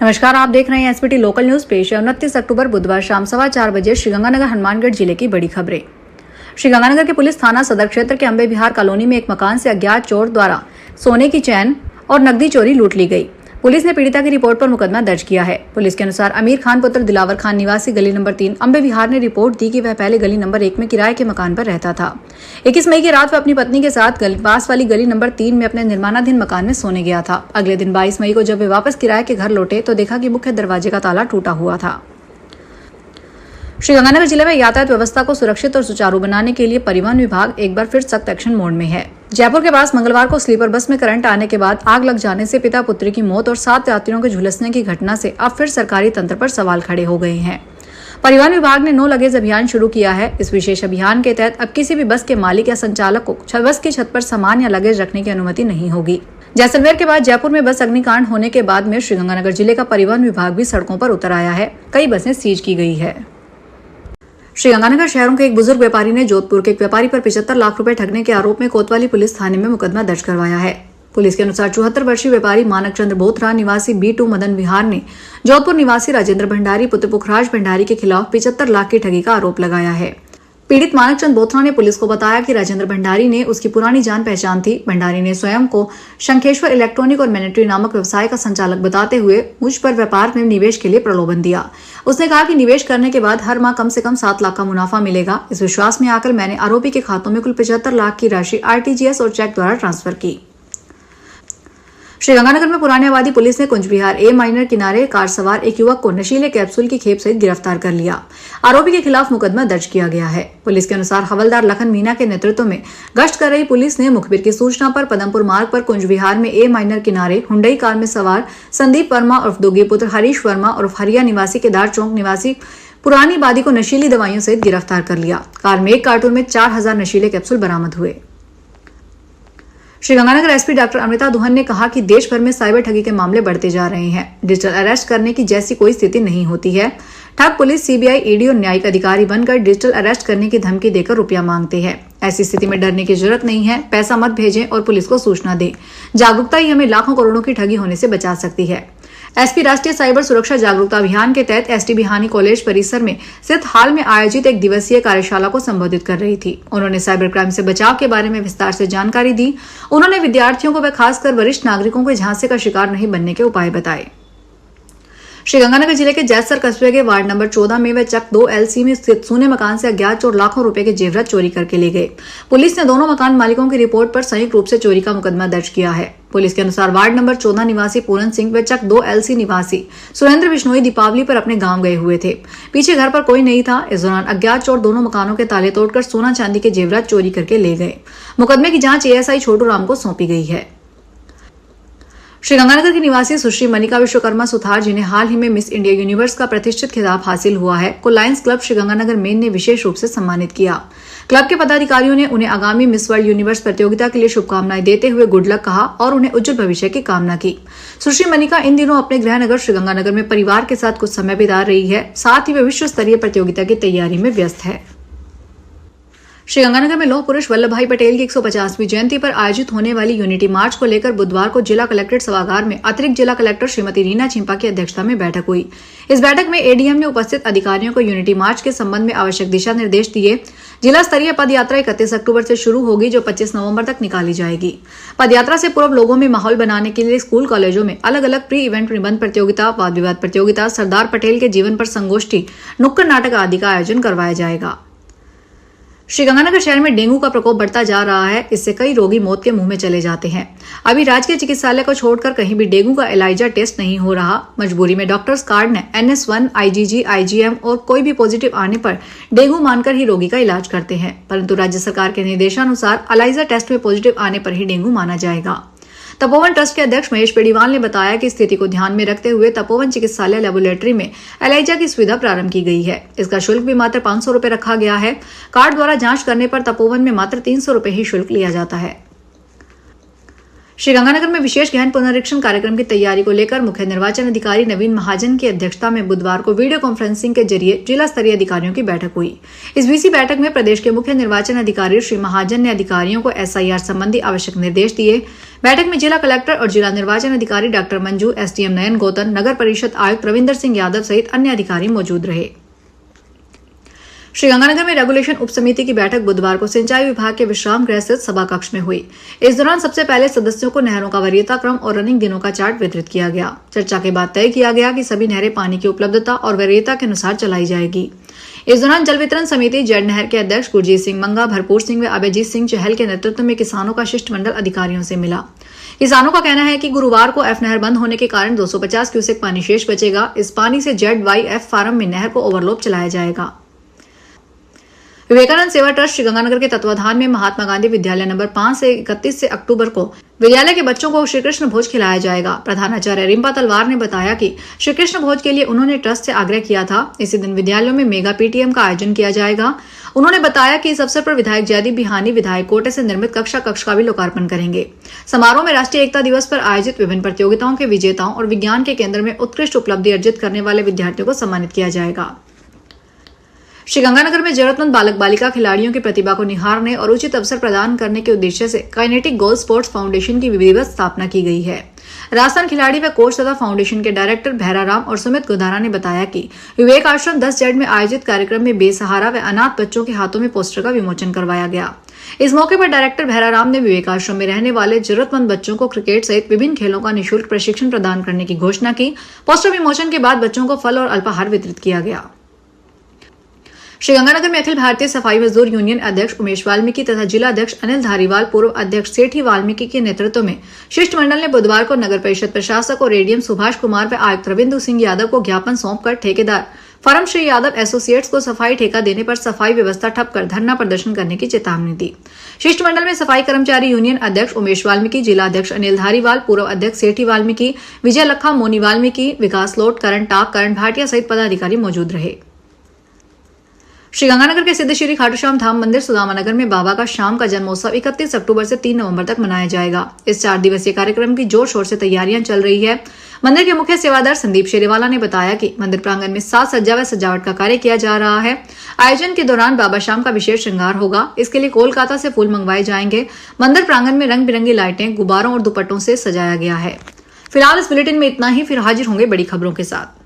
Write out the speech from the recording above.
नमस्कार, आप देख रहे हैं एसपीटी लोकल न्यूज। पेश है 29 अक्टूबर बुधवार शाम 4:15 बजे श्रीगंगानगर हनुमानगढ़ जिले की बड़ी खबरें। श्रीगंगानगर के पुलिस थाना सदर क्षेत्र के अंबे विहार कॉलोनी में एक मकान से अज्ञात चोर द्वारा सोने की चैन और नकदी चोरी लूट ली गई। पुलिस ने पीड़िता की रिपोर्ट पर मुकदमा दर्ज किया है। पुलिस के अनुसार अमीर खान पुत्र दिलावर खान निवासी गली नंबर 3 अंबे विहार ने रिपोर्ट दी कि वह पहले गली नंबर 1 में किराए के मकान पर रहता था। 21 मई की रात वह अपनी पत्नी के साथ पास वाली गली नंबर 3 में अपने निर्माणाधीन मकान में सोने गया था। अगले दिन 22 मई को जब वे वापस किराए के घर लौटे तो देखा कि मुख्य दरवाजे का ताला टूटा हुआ था। श्रीगंगानगर जिले में यातायात व्यवस्था को सुरक्षित और सुचारू बनाने के लिए परिवहन विभाग एक बार फिर सख्त एक्शन मोड में है। जयपुर के पास मंगलवार को स्लीपर बस में करंट आने के बाद आग लग जाने से पिता पुत्री की मौत और 7 यात्रियों के झुलसने की घटना से अब फिर सरकारी तंत्र पर सवाल खड़े हो गए हैं। परिवहन विभाग ने नो लगेज अभियान शुरू किया है। इस विशेष अभियान के तहत अब किसी भी बस के मालिक या संचालक को बस की छत पर सामान या लगेज रखने की अनुमति नहीं होगी। जैसलमेर के बाद जयपुर में बस अग्निकांड होने के बाद में श्रीगंगानगर जिले का परिवहन विभाग भी सड़कों पर उतर आया है। कई बसें सीज की गई है। श्रीगंगानगर शहरों के एक बुजुर्ग व्यापारी ने जोधपुर के एक व्यापारी पर 75 लाख रुपए ठगने के आरोप में कोतवाली पुलिस थाने में मुकदमा दर्ज करवाया है। पुलिस के अनुसार 74 वर्षीय व्यापारी मानक चंद्र बोथरा निवासी B2 मदन विहार ने जोधपुर निवासी राजेंद्र भंडारी पुत्र पुखराज भंडारी के खिलाफ 75 लाख की ठगी का आरोप लगाया है। पीड़ित मानक चंद बोथरा ने पुलिस को बताया कि राजेंद्र भंडारी ने उसकी पुरानी जान पहचान थी। भंडारी ने स्वयं को शंखेश्वर इलेक्ट्रॉनिक और मैनेटरी नामक व्यवसाय का संचालक बताते हुए मुझ पर व्यापार में निवेश के लिए प्रलोभन दिया। उसने कहा कि निवेश करने के बाद हर माह कम से कम 7 लाख का मुनाफा मिलेगा। इस विश्वास में आकर मैंने आरोपी के खातों में कुल 75 लाख की राशि RTGS और चेक द्वारा ट्रांसफर की। श्रीगंगानगर में पुरानी आबादी पुलिस ने कुंज विहार A माइनर किनारे कार सवार एक युवक को नशीले कैप्सूल की खेप सहित गिरफ्तार कर लिया। आरोपी के खिलाफ मुकदमा दर्ज किया गया है। पुलिस के अनुसार हवलदार लखन मीना के नेतृत्व में गश्त कर रही पुलिस ने मुखबिर की सूचना पर पदमपुर मार्ग पर कुंज विहार में A माइनर किनारे हुंडई कार में सवार संदीप वर्मा उर्फ दोगी पुत्र हरीश वर्मा उर्फ हरिया निवासी केदार चौक निवासी पुरानी आबादी को नशीली दवाइयों सहित गिरफ्तार कर लिया। कार में एक कार्टून में 4000 नशीले कैप्सूल बरामद हुए। श्रीगंगानगर एसपी डॉक्टर अमृता दुहन ने कहा कि देश भर में साइबर ठगी के मामले बढ़ते जा रहे हैं। डिजिटल अरेस्ट करने की जैसी कोई स्थिति नहीं होती है। ठग पुलिस CBI ED और न्यायिक अधिकारी बनकर डिजिटल अरेस्ट करने की धमकी देकर रुपया मांगते हैं। ऐसी स्थिति में डरने की जरूरत नहीं है। पैसा मत भेजें और पुलिस को सूचना दें। जागरूकता ही हमें लाखों करोड़ों की ठगी होने से बचा सकती है। एसपी राष्ट्रीय साइबर सुरक्षा जागरूकता अभियान के तहत ST बिहानी कॉलेज परिसर में स्थित हाल में आयोजित एक दिवसीय कार्यशाला को संबोधित कर रही थी। उन्होंने साइबर क्राइम से बचाव के बारे में विस्तार से जानकारी दी। उन्होंने विद्यार्थियों को व खासकर वरिष्ठ नागरिकों को झांसे का शिकार नहीं बनने के उपाय बताए। श्रीगंगानगर जिले के जैसर कस्बे के वार्ड नंबर 14 में व चक 2 LC में स्थित सूने मकान से अज्ञात चोर लाखों रुपए के जेवरात चोरी करके ले गए। पुलिस ने दोनों मकान मालिकों की रिपोर्ट पर संयुक्त रूप से चोरी का मुकदमा दर्ज किया है। पुलिस के अनुसार वार्ड नंबर 14 निवासी पूरन सिंह व चक 2 LC निवासी सुरेंद्र बिश्नोई दीपावली पर अपने गांव गए हुए थे। पीछे घर पर कोई नहीं था। इस दौरान अज्ञात चोर दोनों मकानों के ताले तोड़कर सोना चांदी के जेवरात चोरी करके ले गए। मुकदमे की जांच ASI छोटू राम को सौंपी गई है। श्रीगंगानगर की निवासी सुश्री मनिका विश्वकर्मा सुथार, जिन्हें हाल ही में मिस इंडिया यूनिवर्स का प्रतिष्ठित खिताब हासिल हुआ है, को लायंस क्लब श्रीगंगानगर मेन ने विशेष रूप से सम्मानित किया। क्लब के पदाधिकारियों ने उन्हें आगामी मिस वर्ल्ड यूनिवर्स प्रतियोगिता के लिए शुभकामनाएं देते हुए गुड लक कहा और उन्हें उज्जवल भविष्य की कामना की। सुश्री मनिका इन दिनों अपने गृह नगर श्रीगंगानगर में परिवार के साथ कुछ समय बिता रही है। साथ ही वे विश्व स्तरीय प्रतियोगिता की तैयारी में व्यस्त है। श्रीगंगानगर में लौह पुरुष वल्लभ भाई पटेल की 150वीं जयंती पर आयोजित होने वाली यूनिटी मार्च को लेकर बुधवार को जिला कलेक्ट्रेट सभागार में अतिरिक्त जिला कलेक्टर श्रीमती रीना चिंपा की अध्यक्षता में बैठक हुई। इस बैठक में ADM ने उपस्थित अधिकारियों को यूनिटी मार्च के संबंध में आवश्यक दिशा निर्देश दिए। जिला स्तरीय पद यात्रा 31 अक्टूबर से शुरू होगी, जो 25 नवंबर तक निकाली जाएगी। पद यात्रा से पूर्व लोगों में माहौल बनाने के लिए स्कूल कॉलेजों में अलग अलग प्री इवेंट निबंध प्रतियोगिता, वाद विवाद प्रतियोगिता, सरदार पटेल के जीवन पर संगोष्ठी, नुक्कड़ नाटक आदि का आयोजन करवाया जाएगा। श्रीगंगानगर शहर में डेंगू का प्रकोप बढ़ता जा रहा है। इससे कई रोगी मौत के मुंह में चले जाते हैं। अभी राजकीय चिकित्सालय को छोड़कर कहीं भी डेंगू का एलाइजा टेस्ट नहीं हो रहा। मजबूरी में डॉक्टर्स कार्ड ने NS1, IgG, IgM और कोई भी पॉजिटिव आने पर डेंगू मानकर ही रोगी का इलाज करते हैं, परंतु राज्य सरकार के निर्देशानुसार एलाइजा टेस्ट में पॉजिटिव आने पर ही डेंगू माना जाएगा। तपोवन ट्रस्ट के अध्यक्ष महेश पेड़ीवाल ने बताया कि स्थिति को ध्यान में रखते हुए तपोवन चिकित्सालय लेबोरेटरी में एलाइजा की सुविधा प्रारंभ की गई है। इसका शुल्क भी मात्र 500 रुपए रखा गया है। कार्ड द्वारा जांच करने पर तपोवन में मात्र 300 रुपए ही शुल्क लिया जाता है। श्रीगंगानगर में विशेष गहन पुनरीक्षण कार्यक्रम की तैयारी को लेकर मुख्य निर्वाचन अधिकारी नवीन महाजन की अध्यक्षता में बुधवार को वीडियो कॉन्फ्रेंसिंग के जरिए जिला स्तरीय अधिकारियों की बैठक हुई। इस वीसी बैठक में प्रदेश के मुख्य निर्वाचन अधिकारी श्री महाजन ने अधिकारियों को SIR संबंधी आवश्यक निर्देश दिए। बैठक में जिला कलेक्टर और जिला निर्वाचन अधिकारी डॉक्टर मंजू, SDM नयन गौतम, नगर परिषद आयुक्त रविंदर सिंह यादव सहित अन्य अधिकारी मौजूद रहे। श्रीगंगानगर में रेगुलेशन उप समिति की बैठक बुधवार को सिंचाई विभाग के विश्राम गृह स्थित सभा कक्ष में हुई। इस दौरान सबसे पहले सदस्यों को नहरों का वरीयता क्रम और रनिंग दिनों का चार्ट वितरित किया गया। चर्चा के बाद तय किया गया कि सभी नहरें पानी की उपलब्धता और वरीयता के अनुसार चलाई जाएगी। इस दौरान जल वितरण समिति जेड नहर के अध्यक्ष गुरजीत सिंह मंगा, भरपूर सिंह व अभयजीत सिंह चहल के नेतृत्व में किसानों का शिष्टमंडल अधिकारियों से मिला। किसानों का कहना है कि गुरुवार को F नहर बंद होने के कारण 250 क्यूसेक पानी शेष बचेगा। इस पानी से ZYF फार्म में नहर को ओवरलोड चलाया जाएगा। विवेकानंद सेवा ट्रस्ट श्रीगंगानगर के तत्वाधान में महात्मा गांधी विद्यालय नंबर 5 से 31 अक्टूबर को विद्यालय के बच्चों को श्रीकृष्ण भोज खिलाया जाएगा। प्रधानाचार्य रिम्पा तलवार ने बताया कि श्रीकृष्ण भोज के लिए उन्होंने ट्रस्ट से आग्रह किया था। इसी दिन विद्यालयों में मेगा PTM का आयोजन किया जाएगा। उन्होंने बताया कि इस अवसर पर विधायक जयदीप बिहानी विधायक कोटे से निर्मित कक्षा का भी लोकार्पण करेंगे। समारोह में राष्ट्रीय एकता दिवस पर आयोजित विभिन्न प्रतियोगिताओं के विजेताओं और विज्ञान के केंद्र में उत्कृष्ट उपलब्धि अर्जित करने वाले विद्यार्थियों को सम्मानित किया जाएगा। श्रीगंगानगर में जरूरतमंद बालक बालिका खिलाड़ियों की प्रतिभा को निहारने और उचित अवसर प्रदान करने के उद्देश्य से काइनेटिक गोल स्पोर्ट्स फाउंडेशन की विधिवत स्थापना की गई है। राजस्थान खिलाड़ी व कोच तथा फाउंडेशन के डायरेक्टर भैराराम और सुमित गोधारा ने बताया कि विवेक आश्रम 10 जेड में आयोजित कार्यक्रम में बेसहारा व अनाथ बच्चों के हाथों में पोस्टर का विमोचन करवाया गया। इस मौके पर डायरेक्टर भैराराम ने विवेक आश्रम में रहने वाले जरूरतमंद बच्चों को क्रिकेट सहित विभिन्न खेलों का निःशुल्क प्रशिक्षण प्रदान करने की घोषणा की। पोस्टर विमोचन के बाद बच्चों को फल और अल्पाहार वितरित किया गया। श्रीगंगानगर में अखिल भारतीय सफाई मजदूर यूनियन अध्यक्ष उमेश वाल्मीकि तथा जिला अध्यक्ष अनिल धारीवाल, पूर्व अध्यक्ष सेठी वाल्मीकि के नेतृत्व में शिष्टमंडल ने बुधवार को नगर परिषद प्रशासक और ADM सुभाष कुमार व आयुक्त रविंदर सिंह यादव को ज्ञापन सौंपकर ठेकेदार फर्म श्री यादव एसोसिएट्स को सफाई ठेका देने पर सफाई व्यवस्था ठप कर धरना प्रदर्शन करने की चेतावनी दी। शिष्टमंडल में सफाई कर्मचारी यूनियन अध्यक्ष उमेश वाल्मीकि, जिला अध्यक्ष अनिल धारीवाल, पूर्व अध्यक्ष सेठी वाल्मीकि, विजय लखा, मोनी वाल्मीकि, विकास लोट, करण टाक, करण भाटिया सहित पदाधिकारी मौजूद रहे। श्रीगंगानगर के सिद्ध श्री खाटू श्याम धाम मंदिर सुदामानगर में बाबा का शाम का जन्मोत्सव 31 अक्टूबर से 3 नवंबर तक मनाया जाएगा। इस 4 दिवसीय कार्यक्रम की जोर शोर से तैयारियां चल रही है। मंदिर के मुख्य सेवादार संदीप शेरेवाला ने बताया कि मंदिर प्रांगण में साज सज्जा व सजावट का कार्य किया जा रहा है। आयोजन के दौरान बाबा शाम का विशेष श्रृंगार होगा। इसके लिए कोलकाता से फूल मंगवाए जाएंगे। मंदिर प्रांगण में रंग बिरंगी लाइटें, गुब्बारों और दुपट्टों से सजाया गया है। फिलहाल इस बुलेटिन में इतना ही। फिर हाजिर होंगे बड़ी खबरों के साथ।